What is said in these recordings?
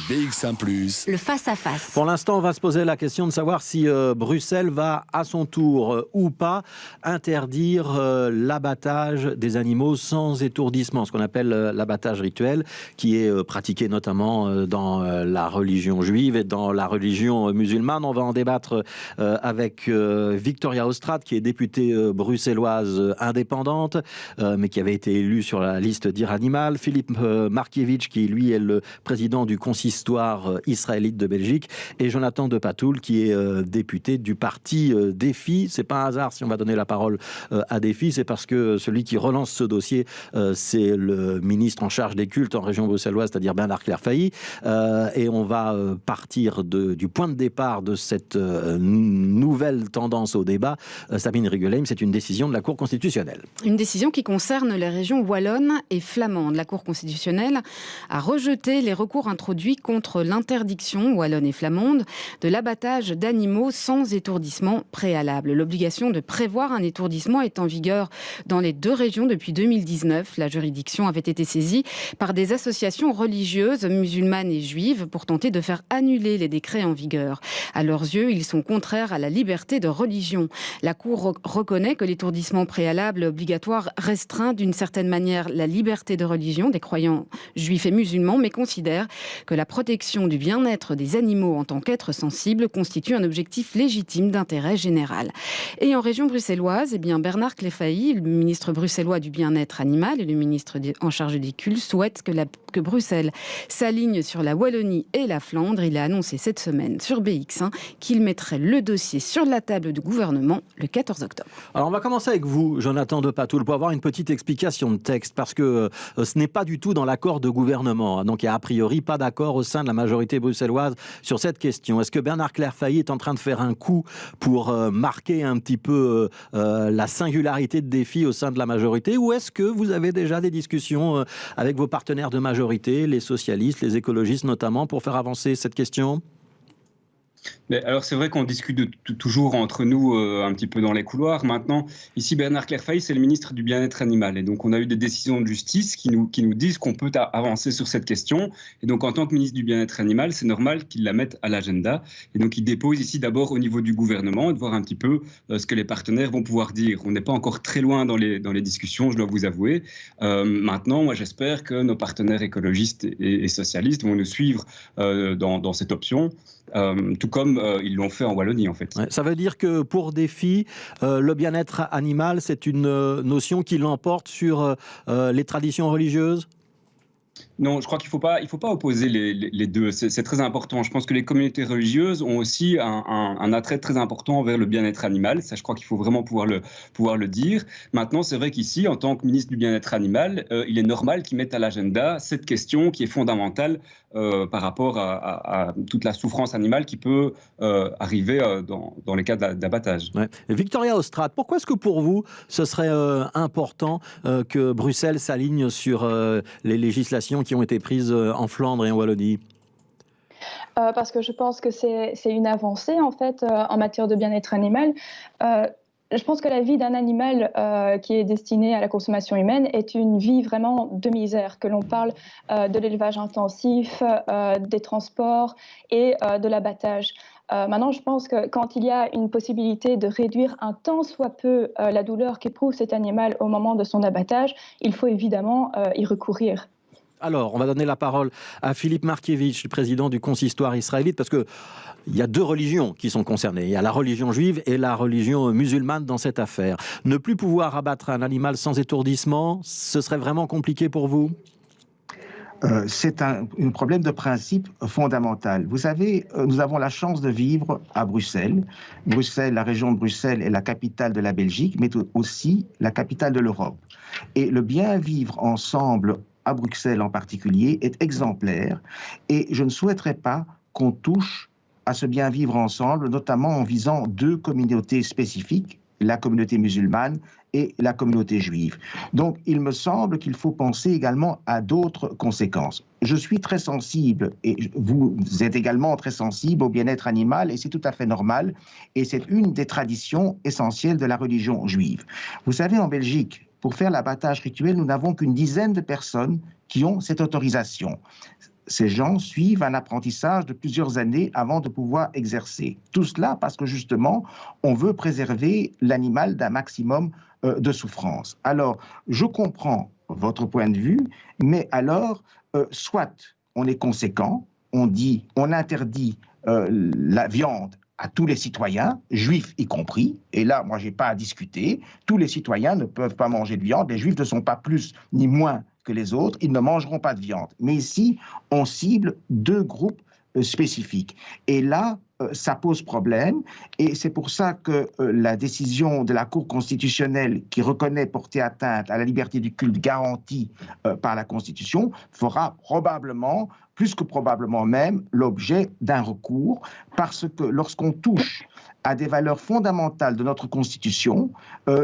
BX1+. Le face-à-face. Pour l'instant, on va se poser la question de savoir si Bruxelles va, à son tour ou pas, interdire l'abattage des animaux sans étourdissement, ce qu'on appelle l'abattage rituel, qui est pratiqué notamment dans la religion juive et dans la religion musulmane. On va en débattre avec Victoria Ostrad, qui est députée bruxelloise indépendante, mais qui avait été élue sur la liste d'Ir Animal. Philippe Markiewicz, qui lui est le président du consistoire israélite de Belgique, et Jonathan de Patoul, qui est député du parti Défi. C'est pas un hasard si on va donner la parole à Défi, c'est parce que celui qui relance ce dossier, c'est le ministre en charge des cultes en région bruxelloise, c'est-à-dire Bernard Clairfailly, et on va partir du point de départ de cette nouvelle tendance au débat. Sabine Rigeleim, c'est une décision de la Cour constitutionnelle. Une décision qui concerne les régions wallonnes et flamandes. La Cour constitutionnelle a rejeté les recours introduits contre l'interdiction wallonne et flamande de l'abattage d'animaux sans étourdissement préalable. L'obligation de prévoir un étourdissement est en vigueur dans les deux régions depuis 2019. La juridiction avait été saisie par des associations religieuses musulmanes et juives pour tenter de faire annuler les décrets en vigueur. À leurs yeux, ils sont contraires à la liberté de religion. La Cour reconnaît que l'étourdissement préalable obligatoire restreint d'une certaine manière la liberté de religion des croyants juifs et musulmans, mais considère que la protection du bien-être des animaux en tant qu'êtres sensibles constitue un objectif légitime d'intérêt général. Et en région bruxelloise, Bernard Clairfailly, le ministre bruxellois du bien-être animal et le ministre en charge des cultes, souhaitent que Bruxelles s'aligne sur la Wallonie et la Flandre. Il a annoncé cette semaine sur BX1 qu'il mettrait le dossier sur la table du gouvernement le 14 octobre. Alors on va commencer avec vous, Jonathan de Patoul, pour avoir une petite explication de texte, parce que ce n'est pas du tout dans l'accord de gouvernement. Donc il n'y a a priori pas d'accord au sein de la majorité bruxelloise sur cette question. Est-ce que Bernard Clairfailly est en train de faire un coup pour marquer un petit peu la singularité de Défi au sein de la majorité, ou est-ce que vous avez déjà des discussions avec vos partenaires de majorité, les socialistes, les écologistes notamment, pour faire avancer cette question ? Mais alors c'est vrai qu'on discute toujours entre nous un petit peu dans les couloirs. Maintenant, ici Bernard Clairfailly, c'est le ministre du bien-être animal. Et donc on a eu des décisions de justice qui nous disent qu'on peut avancer sur cette question. Et donc en tant que ministre du bien-être animal, c'est normal qu'il la mette à l'agenda. Et donc il dépose ici d'abord au niveau du gouvernement, de voir un petit peu ce que les partenaires vont pouvoir dire. On n'est pas encore très loin dans les discussions, je dois vous avouer. Maintenant, moi j'espère que nos partenaires écologistes et socialistes vont nous suivre dans cette option. Tout comme ils l'ont fait en Wallonie en fait. Ouais, ça veut dire que pour Défi, le bien-être animal, c'est une notion qui l'emporte sur les traditions religieuses ? Non, je crois qu'il faut pas opposer les deux. C'est très important. Je pense que les communautés religieuses ont aussi un attrait très important envers le bien-être animal. Ça, je crois qu'il faut vraiment pouvoir le dire. Maintenant, c'est vrai qu'ici, en tant que ministre du bien-être animal, il est normal qu'ils mettent à l'agenda cette question qui est fondamentale par rapport à toute la souffrance animale qui peut arriver dans les cas d'abattage. Ouais. Victoria Ostrad, pourquoi est-ce que pour vous, ce serait important que Bruxelles s'aligne sur les législations qui ont été prises en Flandre et en Wallonie ? Parce que je pense que c'est une avancée en fait en matière de bien-être animal. Je pense que la vie d'un animal qui est destiné à la consommation humaine est une vie vraiment de misère, que l'on parle de l'élevage intensif, des transports et de l'abattage. Maintenant, je pense que quand il y a une possibilité de réduire un tant soit peu la douleur qu'éprouve cet animal au moment de son abattage, il faut évidemment y recourir. Alors, on va donner la parole à Philippe Markiewicz, le président du consistoire israélite, parce qu'il y a deux religions qui sont concernées. Il y a la religion juive et la religion musulmane dans cette affaire. Ne plus pouvoir abattre un animal sans étourdissement, ce serait vraiment compliqué pour vous ? C'est un problème de principe fondamental. Vous savez, nous avons la chance de vivre à Bruxelles. Bruxelles, la région de Bruxelles est la capitale de la Belgique, mais aussi la capitale de l'Europe. Et le bien vivre ensemble à Bruxelles en particulier, est exemplaire. Et je ne souhaiterais pas qu'on touche à ce bien vivre ensemble, notamment en visant deux communautés spécifiques, la communauté musulmane et la communauté juive. Donc, il me semble qu'il faut penser également à d'autres conséquences. Je suis très sensible, et vous êtes également très sensible au bien-être animal, et c'est tout à fait normal, et c'est une des traditions essentielles de la religion juive. Vous savez, en Belgique, pour faire l'abattage rituel, nous n'avons qu'une dizaine de personnes qui ont cette autorisation. ces gens suivent un apprentissage de plusieurs années avant de pouvoir exercer. Tout cela parce que justement, on veut préserver l'animal d'un maximum de souffrance. Alors, je comprends votre point de vue, mais alors, soit on est conséquent, on interdit la viande à tous les citoyens, juifs y compris, et là, moi, je n'ai pas à discuter, tous les citoyens ne peuvent pas manger de viande, les juifs ne sont pas plus ni moins que les autres, ils ne mangeront pas de viande. Mais ici, on cible deux groupes spécifiques. Et là, ça pose problème, et c'est pour ça que la décision de la Cour constitutionnelle qui reconnaît porter atteinte à la liberté du culte garantie par la Constitution fera probablement, plus que probablement même, l'objet d'un recours, parce que lorsqu'on touche à des valeurs fondamentales de notre Constitution,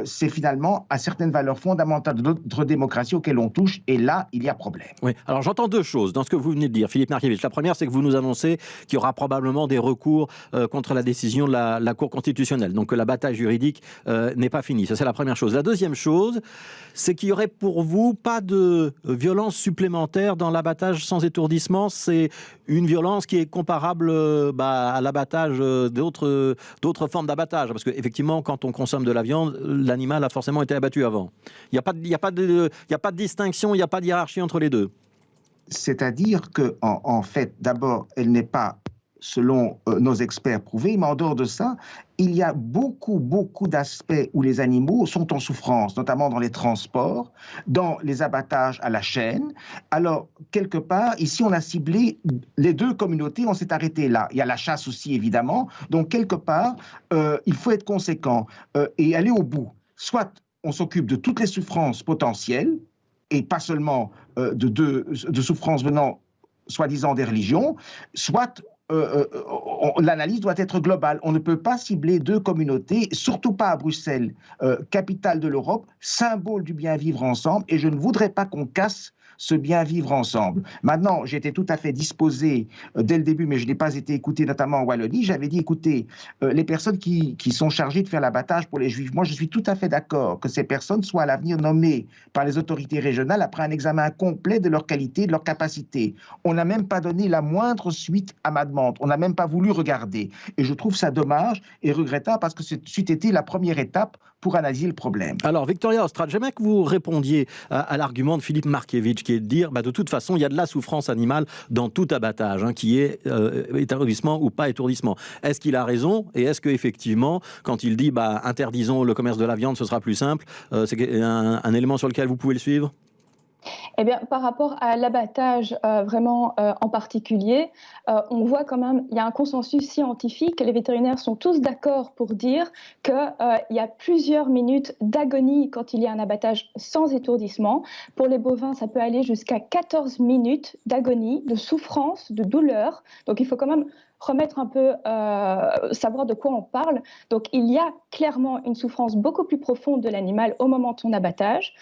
c'est finalement à certaines valeurs fondamentales de notre démocratie auxquelles on touche, et là, il y a problème. Oui, alors j'entends deux choses dans ce que vous venez de dire, Philippe Markiewicz. La première, c'est que vous nous annoncez qu'il y aura probablement des recours contre la décision de la Cour constitutionnelle, donc que la bataille juridique n'est pas finie. Ça, c'est la première chose. La deuxième chose, c'est qu'il n'y aurait pour vous pas de violence supplémentaire dans l'abattage sans étourdissement. C'est une violence qui est comparable à l'abattage d'autres formes d'abattage. Parce qu'effectivement, quand on consomme de la viande, l'animal a forcément été abattu avant. Il n'y a pas de distinction, il n'y a pas de hiérarchie entre les deux. C'est-à-dire qu'en fait, d'abord, elle n'est pas, selon nos experts, prouvée, mais en dehors de ça, il y a beaucoup d'aspects où les animaux sont en souffrance, notamment dans les transports, dans les abattages à la chaîne. Alors, quelque part, ici, on a ciblé les deux communautés, on s'est arrêté là. Il y a la chasse aussi, évidemment. Donc, quelque part, il faut être conséquent et aller au bout. Soit on s'occupe de toutes les souffrances potentielles, et pas seulement de souffrances venant, soi-disant, des religions, soit l'analyse doit être globale. On ne peut pas cibler deux communautés, surtout pas à Bruxelles, capitale de l'Europe, symbole du bien vivre ensemble, et je ne voudrais pas qu'on casse ce bien vivre ensemble. Maintenant, j'étais tout à fait disposé dès le début, mais je n'ai pas été écouté, notamment en Wallonie. J'avais dit, écoutez, les personnes qui sont chargées de faire l'abattage pour les Juifs, moi je suis tout à fait d'accord que ces personnes soient à l'avenir nommées par les autorités régionales après un examen complet de leur qualité, de leur capacité. On n'a même pas donné la moindre suite à ma demande. On n'a même pas voulu regarder. Et je trouve ça dommage et regrettable parce que c'eût été la première étape pour analyser le problème. Alors, Victoria Ostrad, j'aimerais que vous répondiez à l'argument de Philippe Markiewicz, qui est de dire, de toute façon, il y a de la souffrance animale dans tout abattage, qui est étourdissement ou pas étourdissement. Est-ce qu'il a raison? Et est-ce qu'effectivement, quand il dit, interdisons le commerce de la viande, ce sera plus simple, c'est un élément sur lequel vous pouvez le suivre? Eh bien, par rapport à l'abattage vraiment en particulier, on voit quand même, il y a un consensus scientifique, les vétérinaires sont tous d'accord pour dire qu'il y a plusieurs minutes d'agonie quand il y a un abattage sans étourdissement. Pour les bovins, ça peut aller jusqu'à 14 minutes d'agonie, de souffrance, de douleur. Donc il faut quand même remettre un peu, savoir de quoi on parle. Donc, il y a clairement une souffrance beaucoup plus profonde de l'animal au moment de son abattage.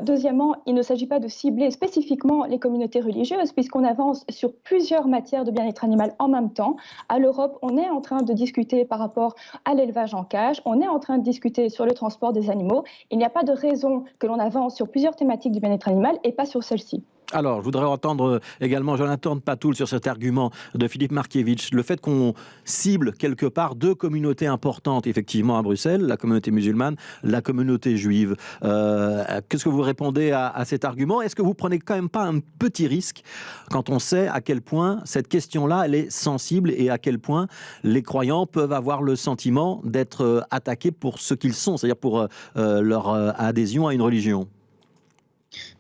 Deuxièmement, il ne s'agit pas de cibler spécifiquement les communautés religieuses, puisqu'on avance sur plusieurs matières de bien-être animal en même temps. À l'Europe, on est en train de discuter par rapport à l'élevage en cage, on est en train de discuter sur le transport des animaux. Il n'y a pas de raison que l'on avance sur plusieurs thématiques du bien-être animal et pas sur celle-ci. Alors, je voudrais entendre également Jonathan Patoul sur cet argument de Philippe Markiewicz. Le fait qu'on cible quelque part deux communautés importantes, effectivement, à Bruxelles, la communauté musulmane, la communauté juive. Qu'est-ce que vous répondez à cet argument? Est-ce que vous prenez quand même pas un petit risque quand on sait à quel point cette question-là, elle est sensible et à quel point les croyants peuvent avoir le sentiment d'être attaqués pour ce qu'ils sont, c'est-à-dire pour leur adhésion à une religion?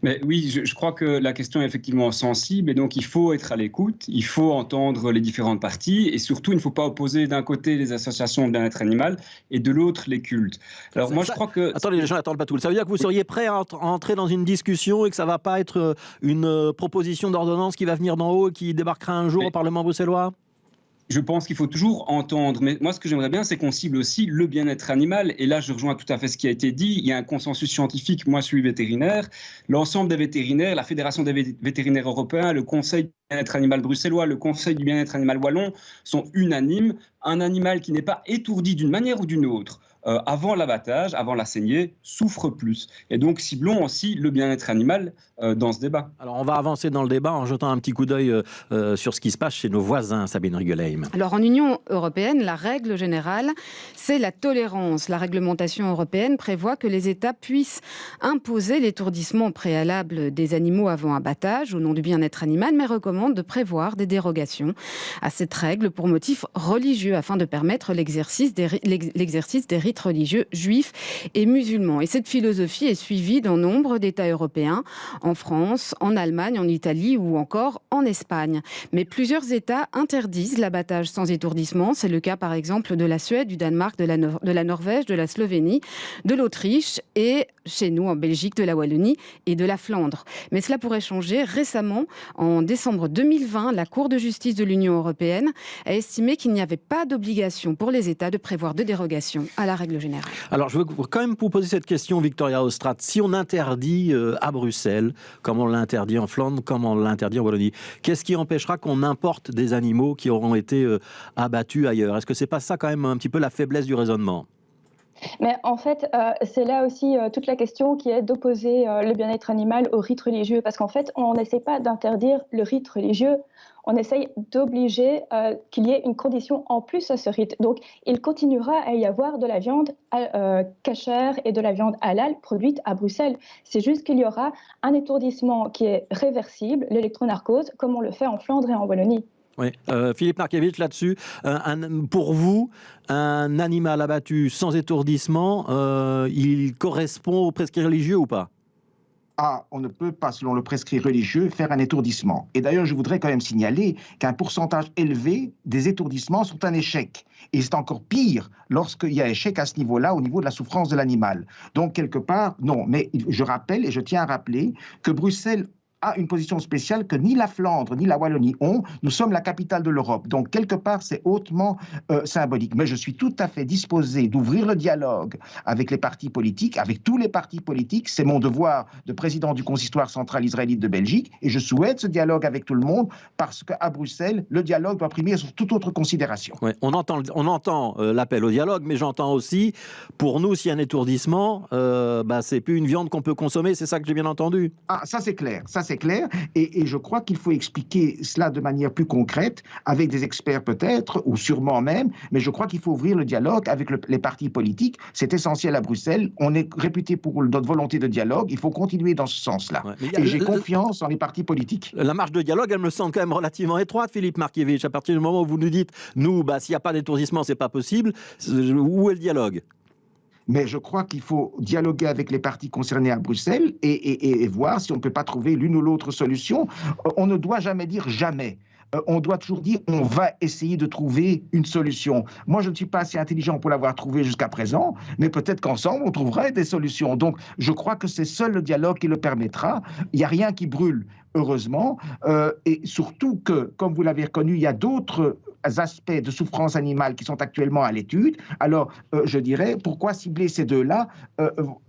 Mais oui, je crois que la question est effectivement sensible et donc il faut être à l'écoute, il faut entendre les différentes parties et surtout il ne faut pas opposer d'un côté les associations de bien-être animal et de l'autre les cultes. Alors moi je crois que... Attendez, les gens n'attendent pas tout. Ça veut dire que vous seriez prêt à entrer dans une discussion et que ça ne va pas être une proposition d'ordonnance qui va venir d'en haut et qui débarquera un jour au Parlement bruxellois? Je pense qu'il faut toujours entendre, mais moi ce que j'aimerais bien c'est qu'on cible aussi le bien-être animal et là je rejoins tout à fait ce qui a été dit, il y a un consensus scientifique, moi je suis vétérinaire, l'ensemble des vétérinaires, la Fédération des vétérinaires européens, le Conseil du bien-être animal bruxellois, le Conseil du bien-être animal wallon sont unanimes, un animal qui n'est pas étourdi d'une manière ou d'une autre, avant l'abattage, avant la saignée, souffrent plus. Et donc ciblons aussi le bien-être animal dans ce débat. Alors on va avancer dans le débat en jetant un petit coup d'œil sur ce qui se passe chez nos voisins, Sabine Riegelheim. Alors en Union européenne, la règle générale, c'est la tolérance. La réglementation européenne prévoit que les États puissent imposer l'étourdissement préalable des animaux avant abattage au nom du bien-être animal, mais recommande de prévoir des dérogations à cette règle pour motifs religieux afin de permettre l'exercice des rites religieux juifs et musulmans. Et cette philosophie est suivie dans nombre d'États européens, en France, en Allemagne, en Italie ou encore en Espagne. Mais plusieurs États interdisent l'abattage sans étourdissement. C'est le cas par exemple de la Suède, du Danemark, de la Norvège, de la Slovénie, de l'Autriche et chez nous en Belgique, de la Wallonie et de la Flandre. Mais cela pourrait changer. Récemment, en décembre 2020, la Cour de justice de l'Union européenne a estimé qu'il n'y avait pas d'obligation pour les États de prévoir de dérogations à la règle générale. Alors je veux quand même vous poser cette question, Victoria Ostrad. Si on interdit à Bruxelles, comme on l'a interdit en Flandre, comme on l'a interdit en Wallonie, qu'est-ce qui empêchera qu'on importe des animaux qui auront été abattus ailleurs? Est-ce que c'est pas ça quand même un petit peu la faiblesse du raisonnement? Mais en fait, c'est là aussi toute la question qui est d'opposer le bien-être animal au rite religieux. Parce qu'en fait, on n'essaie pas d'interdire le rite religieux, on essaye d'obliger qu'il y ait une condition en plus à ce rite. Donc, il continuera à y avoir de la viande cachère et de la viande halal produite à Bruxelles. C'est juste qu'il y aura un étourdissement qui est réversible, l'électronarcose, comme on le fait en Flandre et en Wallonie. Oui. Philippe Markiewicz, là-dessus, pour vous, un animal abattu sans étourdissement, il correspond au prescrit religieux ou pas? On ne peut pas, selon le prescrit religieux, faire un étourdissement. Et d'ailleurs, je voudrais quand même signaler qu'un pourcentage élevé des étourdissements sont un échec. Et c'est encore pire lorsqu'il y a échec à ce niveau-là, au niveau de la souffrance de l'animal. Donc, quelque part, non. Mais je rappelle, et je tiens à rappeler, que Bruxelles a une position spéciale que ni la Flandre ni la Wallonie ont. Nous sommes la capitale de l'Europe. Donc, quelque part, c'est hautement symbolique. Mais je suis tout à fait disposé d'ouvrir le dialogue avec les partis politiques, avec tous les partis politiques. C'est mon devoir de président du consistoire central israélite de Belgique. Et je souhaite ce dialogue avec tout le monde parce qu'à Bruxelles, le dialogue doit primer sur toute autre considération. Ouais, on entend l'appel au dialogue, mais j'entends aussi, pour nous, s'il y a un étourdissement, c'est plus une viande qu'on peut consommer. C'est ça que j'ai bien entendu. Ça c'est clair. Ça, c'est clair, et je crois qu'il faut expliquer cela de manière plus concrète, avec des experts peut-être, ou sûrement même, mais je crois qu'il faut ouvrir le dialogue avec les partis politiques. C'est essentiel à Bruxelles. On est réputé pour notre volonté de dialogue. Il faut continuer dans ce sens-là. Ouais, et j'ai confiance en les partis politiques. La marge de dialogue, elle me semble quand même relativement étroite, Philippe Markiewicz. À partir du moment où vous nous dites, nous, s'il n'y a pas d'étourdissement, c'est pas possible, où est le dialogue ? Mais je crois qu'il faut dialoguer avec les partis concernés à Bruxelles et voir si on ne peut pas trouver l'une ou l'autre solution. On ne doit jamais dire jamais. On doit toujours dire on va essayer de trouver une solution. Moi, je ne suis pas assez intelligent pour l'avoir trouvé jusqu'à présent, mais peut-être qu'ensemble, on trouverait des solutions. Donc, je crois que c'est seul le dialogue qui le permettra. Il n'y a rien qui brûle, heureusement. Et surtout que, comme vous l'avez reconnu, il y a d'autres aspects de souffrance animale qui sont actuellement à l'étude. Alors, je dirais, pourquoi cibler ces deux-là?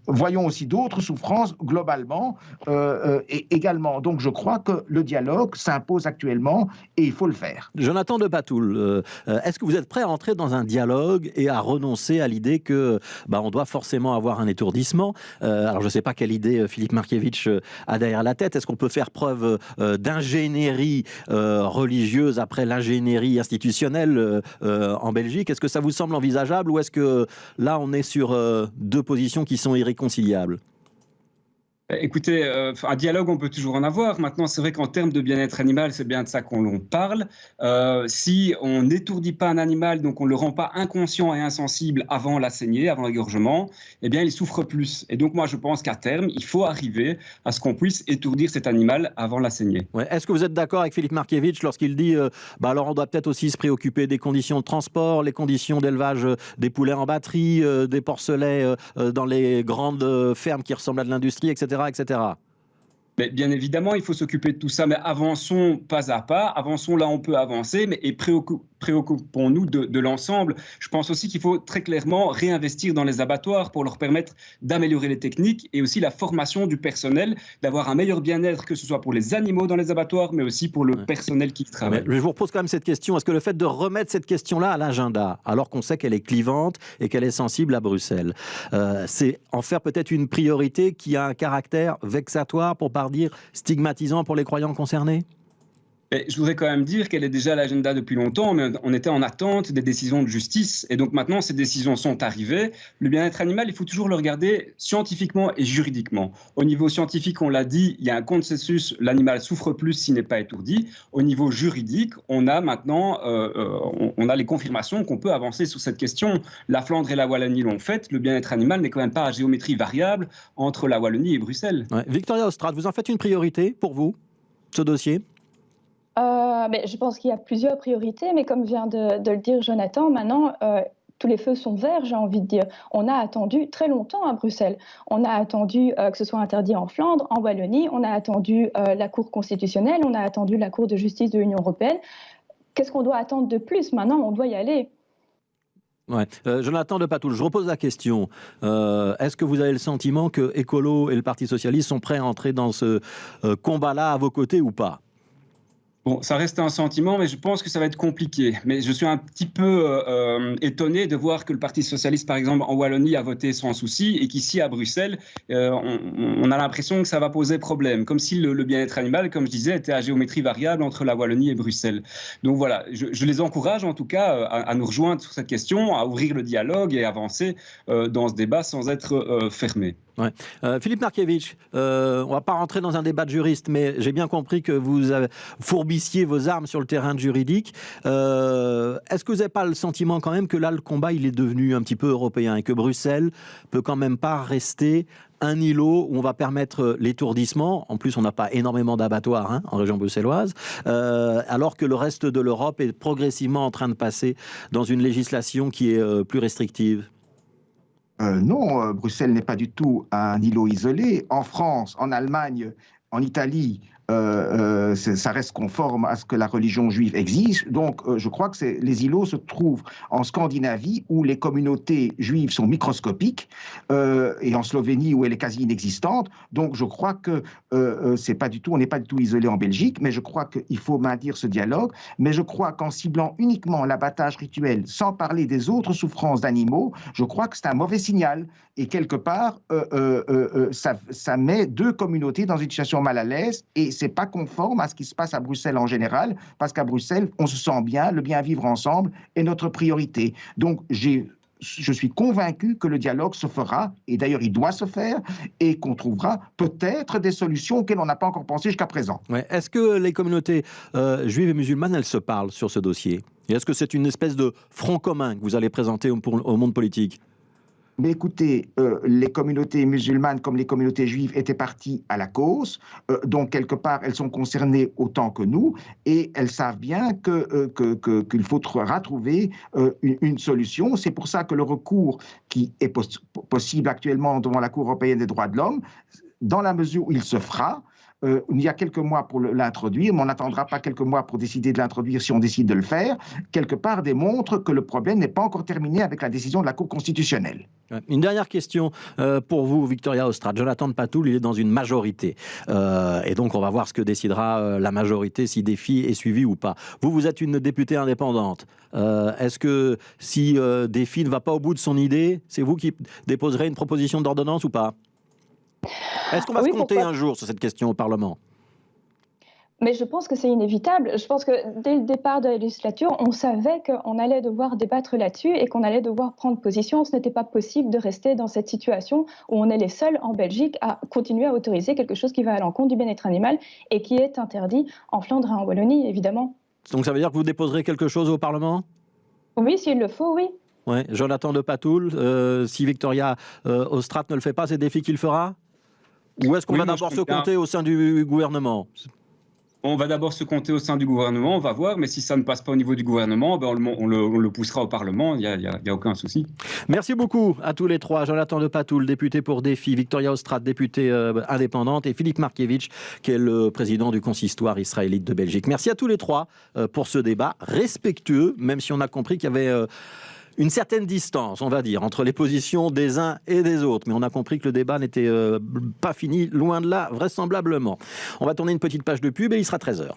Voyons aussi d'autres souffrances globalement et également. Donc, je crois que le dialogue s'impose actuellement et il faut le faire. Jonathan de Patoul, est-ce que vous êtes prêt à entrer dans un dialogue et à renoncer à l'idée que on doit forcément avoir un étourdissement? Alors, je ne sais pas quelle idée Philippe Markiewicz a derrière la tête. Est-ce qu'on peut faire preuve d'ingénierie religieuse après l'ingénierie institutionnelle en Belgique? Est-ce que ça vous semble envisageable ou est-ce que là, on est sur deux positions qui sont irréconciliables? Écoutez, un dialogue, on peut toujours en avoir. Maintenant, c'est vrai qu'en termes de bien-être animal, c'est bien de ça qu'on parle. Si on n'étourdit pas un animal, donc on ne le rend pas inconscient et insensible avant la saignée, avant l'égorgement, eh bien, il souffre plus. Et donc, moi, je pense qu'à terme, il faut arriver à ce qu'on puisse étourdir cet animal avant la saignée. Ouais. Est-ce que vous êtes d'accord avec Philippe Markiewicz lorsqu'il dit alors on doit peut-être aussi se préoccuper des conditions de transport, les conditions d'élevage des poulets en batterie, des porcelets dans les grandes fermes qui ressemblent à de l'industrie, etc., etc. Mais bien évidemment, il faut s'occuper de tout ça, mais avançons pas à pas, avançons là où on peut avancer, et préoccupons-nous de l'ensemble. Je pense aussi qu'il faut très clairement réinvestir dans les abattoirs pour leur permettre d'améliorer les techniques et aussi la formation du personnel, d'avoir un meilleur bien-être, que ce soit pour les animaux dans les abattoirs, mais aussi pour le personnel qui y travaille. Mais je vous repose quand même cette question. Est-ce que le fait de remettre cette question-là à l'agenda, alors qu'on sait qu'elle est clivante et qu'elle est sensible à Bruxelles, c'est en faire peut-être une priorité qui a un caractère vexatoire, pour pas dire stigmatisant pour les croyants concernés? Et je voudrais quand même dire qu'elle est déjà à l'agenda depuis longtemps, mais on était en attente des décisions de justice. Et donc maintenant, ces décisions sont arrivées. Le bien-être animal, il faut toujours le regarder scientifiquement et juridiquement. Au niveau scientifique, on l'a dit, il y a un consensus, l'animal souffre plus s'il n'est pas étourdi. Au niveau juridique, on a maintenant on a les confirmations qu'on peut avancer sur cette question. La Flandre et la Wallonie l'ont fait. Le bien-être animal n'est quand même pas à géométrie variable entre la Wallonie et Bruxelles. Ouais. Victoria Ostrate, vous en faites une priorité pour vous, ce dossier? Mais je pense qu'il y a plusieurs priorités, mais comme vient de le dire Jonathan, maintenant, tous les feux sont verts, j'ai envie de dire. On a attendu très longtemps à Bruxelles. On a attendu que ce soit interdit en Flandre, en Wallonie, on a attendu la Cour constitutionnelle, on a attendu la Cour de justice de l'Union européenne. Qu'est-ce qu'on doit attendre de plus? Maintenant, on doit y aller. Ouais. Jonathan de Patoul, je repose la question. Est-ce que vous avez le sentiment que Écolo et le Parti socialiste sont prêts à entrer dans ce combat-là à vos côtés ou pas? Bon, ça reste un sentiment, mais je pense que ça va être compliqué. Mais je suis un petit peu étonné de voir que le Parti socialiste, par exemple, en Wallonie, a voté sans souci, et qu'ici, à Bruxelles, on a l'impression que ça va poser problème. Comme si le bien-être animal, comme je disais, était à géométrie variable entre la Wallonie et Bruxelles. Donc voilà, je les encourage en tout cas à nous rejoindre sur cette question, à ouvrir le dialogue et avancer dans ce débat sans être fermé. Ouais. Philippe Markiewicz, on ne va pas rentrer dans un débat de juriste, mais j'ai bien compris que vous fourbissiez vos armes sur le terrain juridique. Est-ce que vous n'avez pas le sentiment quand même que là, le combat, il est devenu un petit peu européen et que Bruxelles peut quand même pas rester un îlot où on va permettre l'étourdissement? En plus, on n'a pas énormément d'abattoirs en région bruxelloise, alors que le reste de l'Europe est progressivement en train de passer dans une législation qui est plus restrictive. Non, Bruxelles n'est pas du tout un îlot isolé. En France, en Allemagne, en Italie, ça reste conforme à ce que la religion juive exige. Donc, je crois que les îlots se trouvent en Scandinavie, où les communautés juives sont microscopiques, et en Slovénie, où elle est quasi inexistante. Donc, je crois que c'est pas du tout, on n'est pas du tout isolé en Belgique, mais je crois qu'il faut maintenir ce dialogue. Mais je crois qu'en ciblant uniquement l'abattage rituel, sans parler des autres souffrances d'animaux, je crois que c'est un mauvais signal. Et quelque part, ça met deux communautés dans une situation mal à l'aise, et c'est pas conforme à ce qui se passe à Bruxelles en général, parce qu'à Bruxelles, on se sent bien, le bien vivre ensemble est notre priorité. Donc, je suis convaincu que le dialogue se fera, et d'ailleurs il doit se faire, et qu'on trouvera peut-être des solutions auxquelles on n'a pas encore pensé jusqu'à présent. Ouais. Est-ce que les communautés juives et musulmanes, elles se parlent sur ce dossier? Et est-ce que c'est une espèce de front commun que vous allez présenter au monde politique? Mais écoutez, les communautés musulmanes comme les communautés juives étaient parties à la cause, donc quelque part elles sont concernées autant que nous, et elles savent bien qu'il faudra trouver une solution. C'est pour ça que le recours qui est possible actuellement devant la Cour européenne des droits de l'homme, dans la mesure où il se fera, il y a quelques mois pour l'introduire, mais on n'attendra pas quelques mois pour décider de l'introduire si on décide de le faire, quelque part démontre que le problème n'est pas encore terminé avec la décision de la Cour constitutionnelle. Une dernière question pour vous, Victoria Ostrate. Jonathan de Patoul, il est dans une majorité. Et donc, on va voir ce que décidera la majorité, si Défi est suivi ou pas. Vous êtes une députée indépendante. Est-ce que si Défi ne va pas au bout de son idée, c'est vous qui déposerez une proposition d'ordonnance ou pas? Est-ce qu'on va se compter un jour sur cette question au Parlement? Mais je pense que c'est inévitable. Je pense que dès le départ de la législature, on savait qu'on allait devoir débattre là-dessus et qu'on allait devoir prendre position. Ce n'était pas possible de rester dans cette situation où on est les seuls en Belgique à continuer à autoriser quelque chose qui va à l'encontre du bien-être animal et qui est interdit en Flandre et en Wallonie, évidemment. Donc ça veut dire que vous déposerez quelque chose au Parlement? Oui, s'il le faut, oui. Ouais. Jonathan de Patoul, si Victoria Ostrate ne le fait pas, c'est Défi qui le fera? Ou est-ce qu'on va d'abord se compter au sein du gouvernement? on va d'abord se compter au sein du gouvernement, on va voir, mais si ça ne passe pas au niveau du gouvernement, on le poussera au Parlement, il n'y a aucun souci. Merci beaucoup à tous les trois. Jonathan Depatoul, député pour Défi, Victoria Ostrate, députée indépendante, et Philippe Markiewicz, qui est le président du consistoire israélite de Belgique. Merci à tous les trois pour ce débat respectueux, même si on a compris qu'il y avait une certaine distance, on va dire, entre les positions des uns et des autres. Mais on a compris que le débat n'était pas fini, loin de là, vraisemblablement. On va tourner une petite page de pub et il sera 13h.